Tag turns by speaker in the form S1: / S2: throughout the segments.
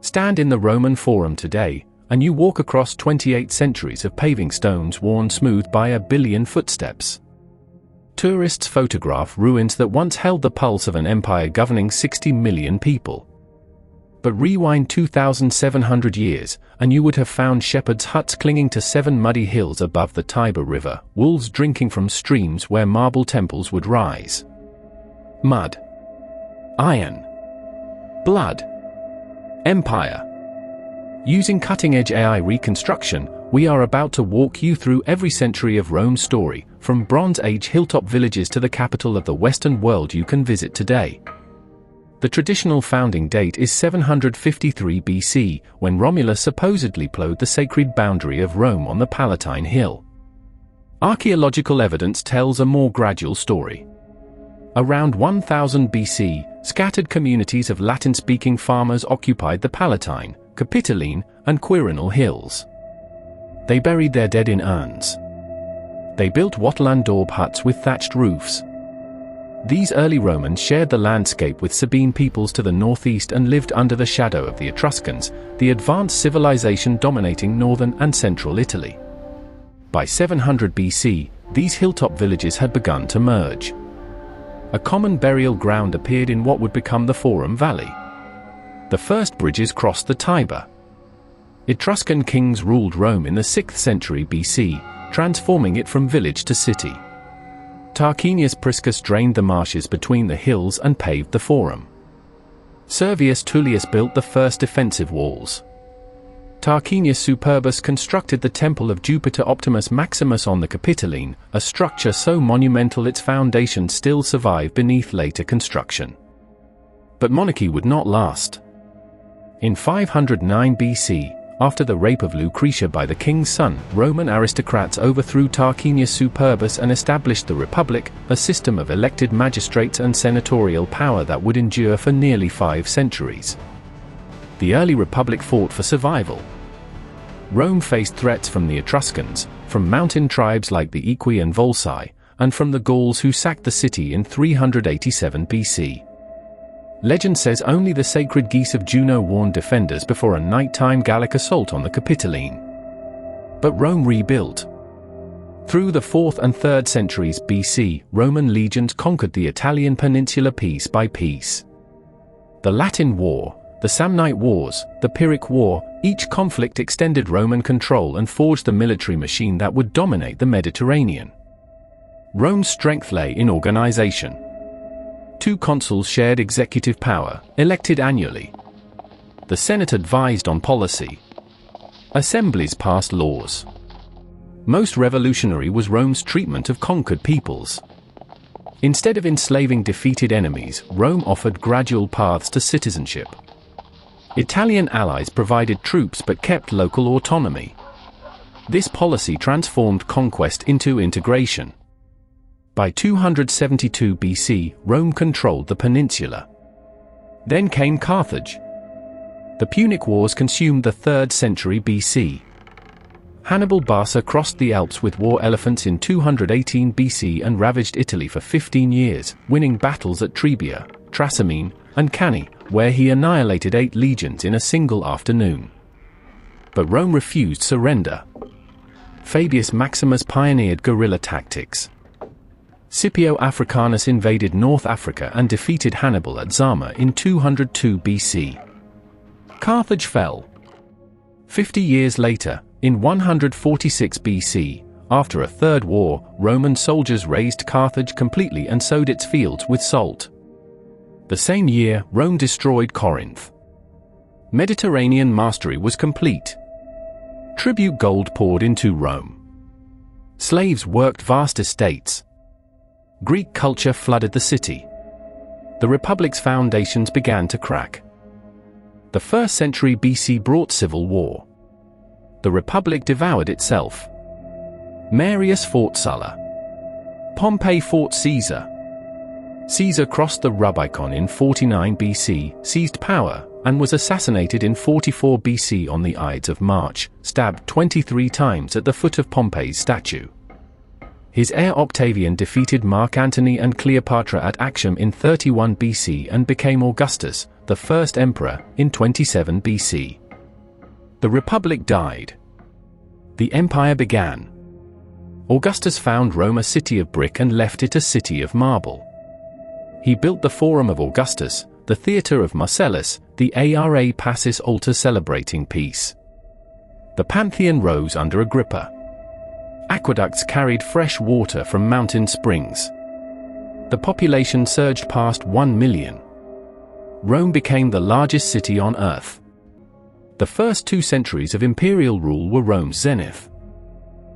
S1: Stand in the Roman Forum today, and you walk across 28 centuries of paving stones worn smooth by 1 billion footsteps. Tourists photograph ruins that once held the pulse of an empire governing 60 million people. But rewind 2,700 years, and you would have found shepherds' huts clinging to 7 muddy hills above the Tiber River, wolves drinking from streams where marble temples would rise. Mud. Iron. Blood. Empire. Using cutting-edge AI reconstruction, we are about to walk you through every century of Rome's story, from Bronze Age hilltop villages to the capital of the Western world you can visit today. The traditional founding date is 753 BC, when Romulus supposedly plowed the sacred boundary of Rome on the Palatine Hill. Archaeological evidence tells a more gradual story. Around 1000 BC, scattered communities of Latin-speaking farmers occupied the Palatine, Capitoline, and Quirinal hills. They buried their dead in urns. They built wattle daub huts with thatched roofs. These early Romans shared the landscape with Sabine peoples to the northeast and lived under the shadow of the Etruscans, the advanced civilization dominating northern and central Italy. By 700 BC, these hilltop villages had begun to merge. A common burial ground appeared in what would become the Forum Valley. The first bridges crossed the Tiber. Etruscan kings ruled Rome in the 6th century BC, transforming it from village to city. Tarquinius Priscus drained the marshes between the hills and paved the Forum. Servius Tullius built the first defensive walls. Tarquinius Superbus constructed the Temple of Jupiter Optimus Maximus on the Capitoline, a structure so monumental its foundations still survive beneath later construction. But monarchy would not last. In 509 BC, after the rape of Lucretia by the king's son, Roman aristocrats overthrew Tarquinius Superbus and established the Republic, a system of elected magistrates and senatorial power that would endure for nearly 5 centuries. The early Republic fought for survival. Rome faced threats from the Etruscans, from mountain tribes like the Equi and Volsci, and from the Gauls who sacked the city in 387 BC. Legend says only the sacred geese of Juno warned defenders before a nighttime Gallic assault on the Capitoline. But Rome rebuilt. Through the 4th and 3rd centuries BC, Roman legions conquered the Italian peninsula piece by piece. The Latin War, the Samnite Wars, the Pyrrhic War, each conflict extended Roman control and forged the military machine that would dominate the Mediterranean. Rome's strength lay in organization. 2 consuls shared executive power, elected annually. The Senate advised on policy. Assemblies passed laws. Most revolutionary was Rome's treatment of conquered peoples. Instead of enslaving defeated enemies, Rome offered gradual paths to citizenship. Italian allies provided troops but kept local autonomy. This policy transformed conquest into integration. By 272 BC, Rome controlled the peninsula. Then came Carthage. The Punic Wars consumed the 3rd century BC. Hannibal Barca crossed the Alps with war elephants in 218 BC and ravaged Italy for 15 years, winning battles at Trebia, Trasimene, and Cannae, where he annihilated 8 legions in a single afternoon. But Rome refused surrender. Fabius Maximus pioneered guerrilla tactics. Scipio Africanus invaded North Africa and defeated Hannibal at Zama in 202 BC. Carthage fell. 50 years later, in 146 BC, after a third war, Roman soldiers razed Carthage completely and sowed its fields with salt. The same year, Rome destroyed Corinth. Mediterranean mastery was complete. Tribute gold poured into Rome. Slaves worked vast estates. Greek culture flooded the city. The Republic's foundations began to crack. The 1st century BC brought civil war. The Republic devoured itself. Marius fought Sulla. Pompey fought Caesar. Caesar crossed the Rubicon in 49 BC, seized power, and was assassinated in 44 BC on the Ides of March, stabbed 23 times at the foot of Pompey's statue. His heir Octavian defeated Mark Antony and Cleopatra at Actium in 31 BC and became Augustus, the first emperor, in 27 BC. The Republic died. The empire began. Augustus found Rome a city of brick and left it a city of marble. He built the Forum of Augustus, the Theatre of Marcellus, the Ara Pacis altar celebrating peace. The Pantheon rose under Agrippa. Aqueducts carried fresh water from mountain springs. The population surged past 1 million. Rome became the largest city on Earth. The first 2 centuries of imperial rule were Rome's zenith.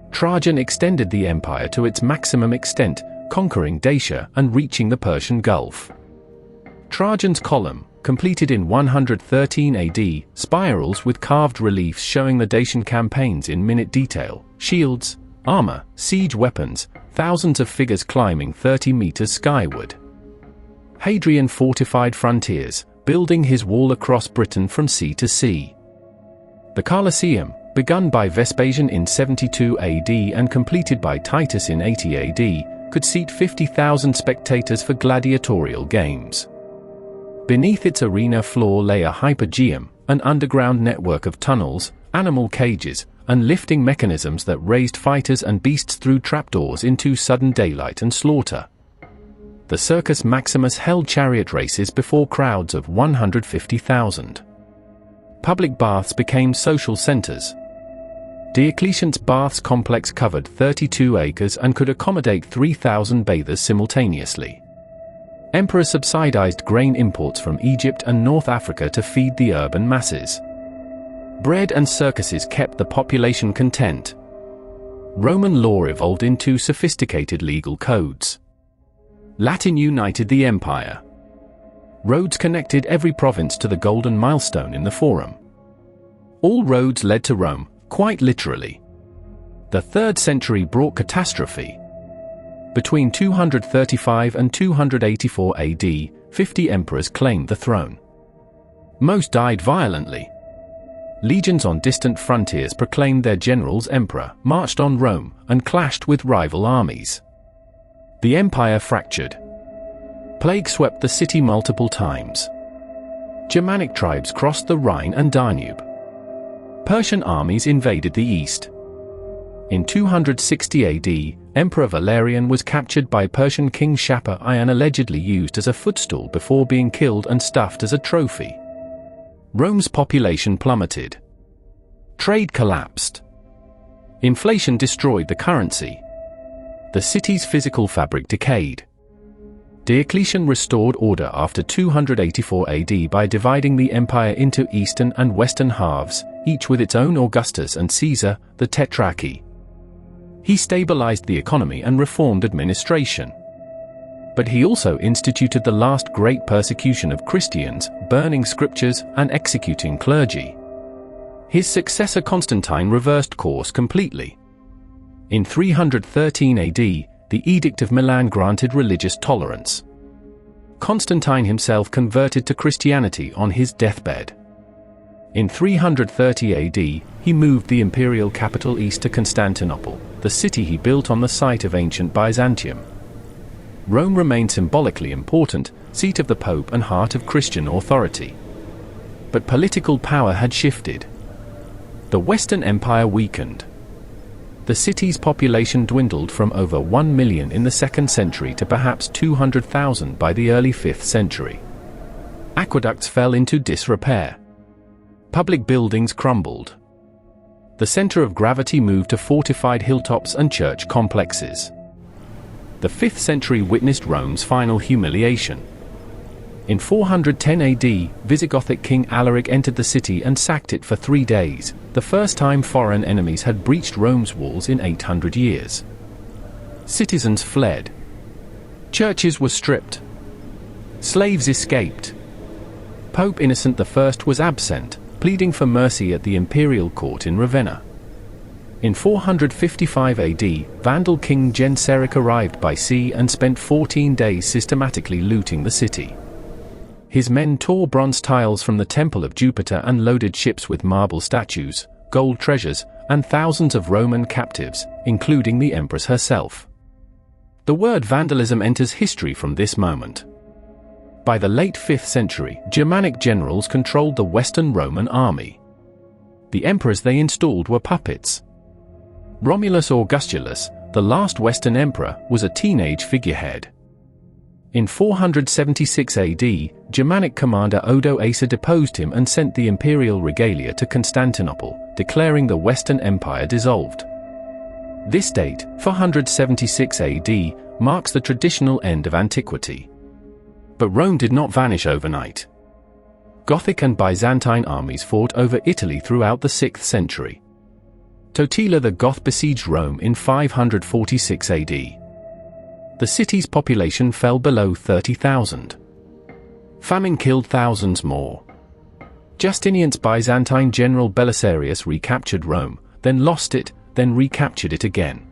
S1: Trajan extended the empire to its maximum extent, conquering Dacia and reaching the Persian Gulf. Trajan's column, completed in 113 AD, spirals with carved reliefs showing the Dacian campaigns in minute detail, shields, armor, siege weapons, thousands of figures climbing 30 meters skyward. Hadrian fortified frontiers, building his wall across Britain from sea to sea. The Colosseum, begun by Vespasian in 72 AD and completed by Titus in 80 AD, could seat 50,000 spectators for gladiatorial games. Beneath its arena floor lay a hypogeum, an underground network of tunnels, animal cages, and lifting mechanisms that raised fighters and beasts through trapdoors into sudden daylight and slaughter. The Circus Maximus held chariot races before crowds of 150,000. Public baths became social centers. Diocletian's baths complex covered 32 acres and could accommodate 3,000 bathers simultaneously. Emperors subsidized grain imports from Egypt and North Africa to feed the urban masses. Bread and circuses kept the population content. Roman law evolved into sophisticated legal codes. Latin united the empire. Roads connected every province to the golden milestone in the Forum. All roads led to Rome, quite literally. The 3rd century brought catastrophe. Between 235 and 284 AD, 50 emperors claimed the throne. Most died violently. Legions on distant frontiers proclaimed their generals emperor, marched on Rome, and clashed with rival armies. The empire fractured. Plague swept the city multiple times. Germanic tribes crossed the Rhine and Danube. Persian armies invaded the east. In 260 AD, Emperor Valerian was captured by Persian King Shapur I and allegedly used as a footstool before being killed and stuffed as a trophy. Rome's population plummeted. Trade collapsed. Inflation destroyed the currency. The city's physical fabric decayed. Diocletian restored order after 284 AD by dividing the empire into eastern and western halves, each with its own Augustus and Caesar, the Tetrarchy. He stabilized the economy and reformed administration. But he also instituted the last great persecution of Christians, burning scriptures and executing clergy. His successor Constantine reversed course completely. In 313 AD, the Edict of Milan granted religious tolerance. Constantine himself converted to Christianity on his deathbed. In 330 AD, he moved the imperial capital east to Constantinople, the city he built on the site of ancient Byzantium. Rome remained symbolically important, seat of the Pope and heart of Christian authority. But political power had shifted. The Western Empire weakened. The city's population dwindled from over 1 million in the 2nd century to perhaps 200,000 by the early 5th century. Aqueducts fell into disrepair. Public buildings crumbled. The center of gravity moved to fortified hilltops and church complexes. The 5th century witnessed Rome's final humiliation. In 410 AD, Visigothic king Alaric entered the city and sacked it for 3 days, the first time foreign enemies had breached Rome's walls in 800 years. Citizens fled. Churches were stripped. Slaves escaped. Pope Innocent I was absent, pleading for mercy at the imperial court in Ravenna. In 455 AD, Vandal king Genseric arrived by sea and spent 14 days systematically looting the city. His men tore bronze tiles from the Temple of Jupiter and loaded ships with marble statues, gold treasures, and thousands of Roman captives, including the empress herself. The word vandalism enters history from this moment. By the late 5th century, Germanic generals controlled the Western Roman army. The emperors they installed were puppets. Romulus Augustulus, the last Western emperor, was a teenage figurehead. In 476 AD, Germanic commander Odoacer deposed him and sent the imperial regalia to Constantinople, declaring the Western Empire dissolved. This date, 476 AD, marks the traditional end of antiquity. But Rome did not vanish overnight. Gothic and Byzantine armies fought over Italy throughout the 6th century. Totila the Goth besieged Rome in 546 AD. The city's population fell below 30,000. Famine killed thousands more. Justinian's Byzantine general Belisarius recaptured Rome, then lost it, then recaptured it again.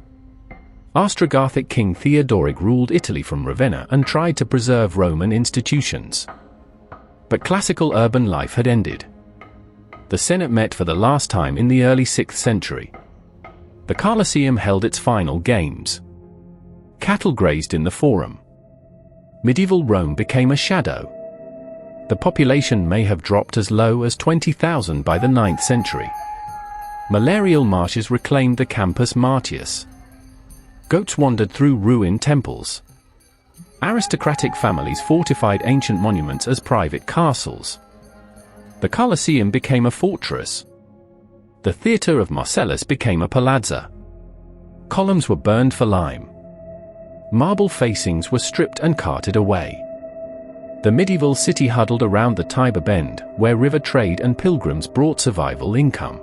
S1: Ostrogothic king Theodoric ruled Italy from Ravenna and tried to preserve Roman institutions. But classical urban life had ended. The Senate met for the last time in the early 6th century. The Colosseum held its final games. Cattle grazed in the Forum. Medieval Rome became a shadow. The population may have dropped as low as 20,000 by the 9th century. Malarial marshes reclaimed the Campus Martius. Goats wandered through ruined temples. Aristocratic families fortified ancient monuments as private castles. The Colosseum became a fortress. The theatre of Marcellus became a palazzo. Columns were burned for lime. Marble facings were stripped and carted away. The medieval city huddled around the Tiber bend, where river trade and pilgrims brought survival income.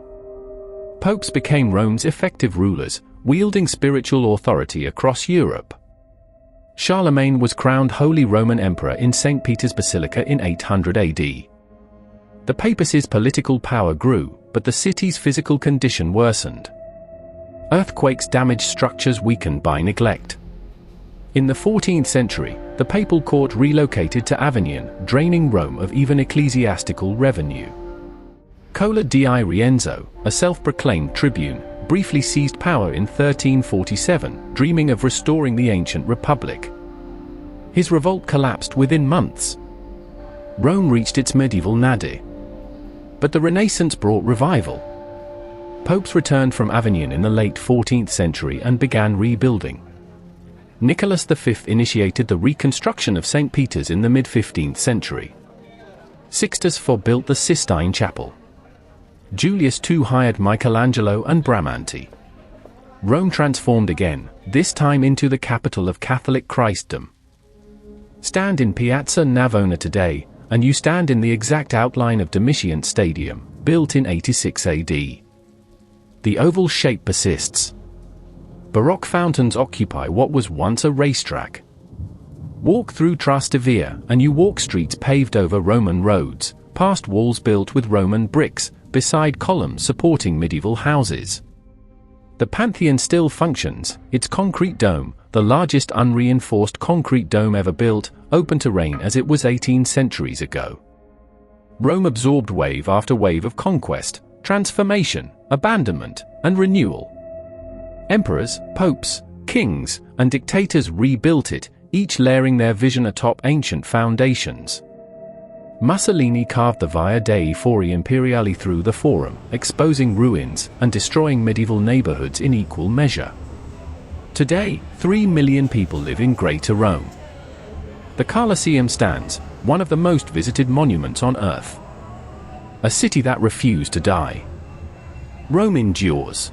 S1: Popes became Rome's effective rulers, wielding spiritual authority across Europe. Charlemagne was crowned Holy Roman Emperor in St. Peter's Basilica in 800 AD. The papacy's political power grew, but the city's physical condition worsened. Earthquakes damaged structures weakened by neglect. In the 14th century, the papal court relocated to Avignon, draining Rome of even ecclesiastical revenue. Cola di Rienzo, a self-proclaimed tribune, briefly seized power in 1347, dreaming of restoring the ancient republic. His revolt collapsed within months. Rome reached its medieval nadir. But the Renaissance brought revival. Popes returned from Avignon in the late 14th century and began rebuilding. Nicholas V initiated the reconstruction of St. Peter's in the mid-15th century. Sixtus IV built the Sistine Chapel. Julius II hired Michelangelo and Bramante. Rome transformed again, this time into the capital of Catholic Christendom. Stand in Piazza Navona today, and you stand in the exact outline of Domitian's Stadium, built in 86 AD. The oval shape persists. Baroque fountains occupy what was once a racetrack. Walk through Trastevere, and you walk streets paved over Roman roads, past walls built with Roman bricks, beside columns supporting medieval houses. The Pantheon still functions, its concrete dome, the largest unreinforced concrete dome ever built, open to rain as it was 18 centuries ago. Rome absorbed wave after wave of conquest, transformation, abandonment, and renewal. Emperors, popes, kings, and dictators rebuilt it, each layering their vision atop ancient foundations. Mussolini carved the Via dei Fori Imperiali through the Forum, exposing ruins and destroying medieval neighborhoods in equal measure. Today, 3 million people live in Greater Rome. The Colosseum stands, one of the most visited monuments on Earth. A city that refused to die. Rome endures.